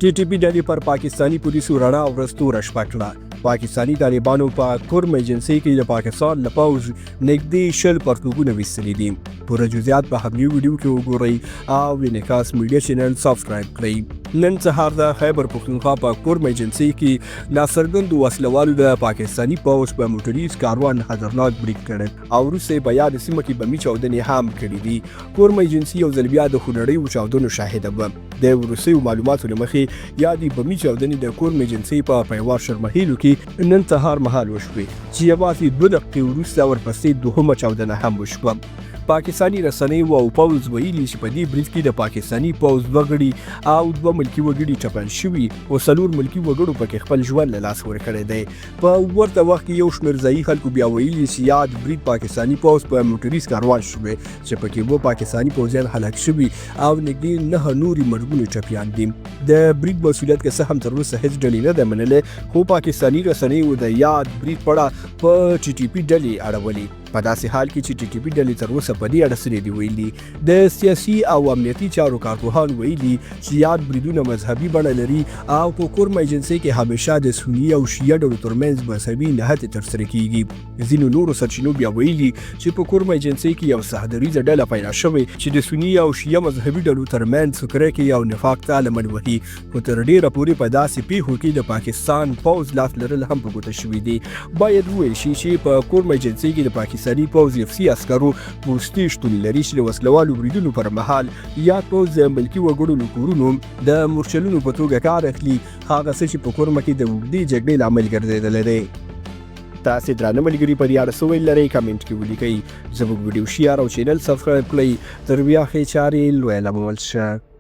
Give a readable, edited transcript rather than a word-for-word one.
ټي ټي پي ډلې پر پاکستاني پولیسو رڼا ورځ توره شپه کړه. پاکستاني طالبانو په کورمه ایجنسۍ کې د پاکستان له پوځ نږدې 20 پرتوګونه ویستلي دي. پوره جزئیات په همدې ویډیو کې وګورئ او د انعکاس میډیا چینل سبسکرایب کړئ. نن سهار د خیبر پښتونخوا په کورمه ایجنسۍ کې ناڅرګندو وسلوالو د پاکستاني پوځ په موټریز کاروان خطرناک برید کړی او وروسته یې په یادې سیمه کې بمي چاودنې هم کړي دي. کورمه ایجنسۍ یو ځل بیا د خونړیو چاودنو شاهده وه. د وروستیو معلوماتو له مخې یادې بمي چاودنې د کورمه ایجنسۍ په پیوار شرمهیلو کې نن سهار مهال وشوې چې یوازې 2 دقیقې وروسته ورپسې دوهمه چاودنه هم وشوه. پاکستانی رسنیو او پوځ ویلي چې په دې برید کې د پاکستانی پوځ 2 غړي او 2 ملکي وګړي ټپیان شوي او 4 ملکي وګړو پکې خپل ژوند له لاسه ورکړی دی. په ورته وخت کې یو شمېر ځایي خلکو بیا ویلي چې یاد برید پاکستانی پوځ په موټریز کاروان شوی چې پکې 2 پاکستانی پوځیان هلاک شوي او نږدې 9 نورې مرګونې ټپیان دي. د برید مسؤلیت که څه هم تر اوسه هیڅ ډلې نه ده منلې، خو پاکستانی رسنیو د یاد برید په اړه په ټي ټي پي ډلې اړولي. په داسې حال کې چې ټي ټي پي ډلې تر اوسه په دې اړه څه نه دي ویلي. د سیاسي او امنیتي چارو کارپوهان ویلي چې یاد بریدونه مذهبي بڼه لري او په کورمه ایجنسۍ کې همیشه د سني او شیعه ډلو ترمنځ مذهبي نهتې ترسره کیږي. ځینو نورو سرچینو بیا ویلي چې په کورمه ایجنسۍ کې یو سهدریزه ډله پیدا شوې چې د سني او شیعه مذهبي ډلو ترمنځ کرکې او نفاق ته لمن وهي. خو تر ډېره پورې په داسې پیښو کې د پاکستان پوځ لاس لرل هم په ګوته شوي دي. باید وویل شي چې په کورمه ایجنسۍ کې د پاکستاني پوځ FC عسکرو پوستې شتون لري چې د وسلوالو بریدونو پر مهال یاد پوځ د ملکي وګړو له کورونو د مورچلونو په توګه کار اخلي، هغه څه چې په کورمه کې د اوږدې جګړې لامل ګرځېدلی دی. تاسې درانه ملګري په دې اړه څه ویل لرئ کمنټ کې ولیکئ. زموږ ویډیو شیر او چینل سبسکرایب کړئ. تر بیا ښې چارې لویه لمول شه.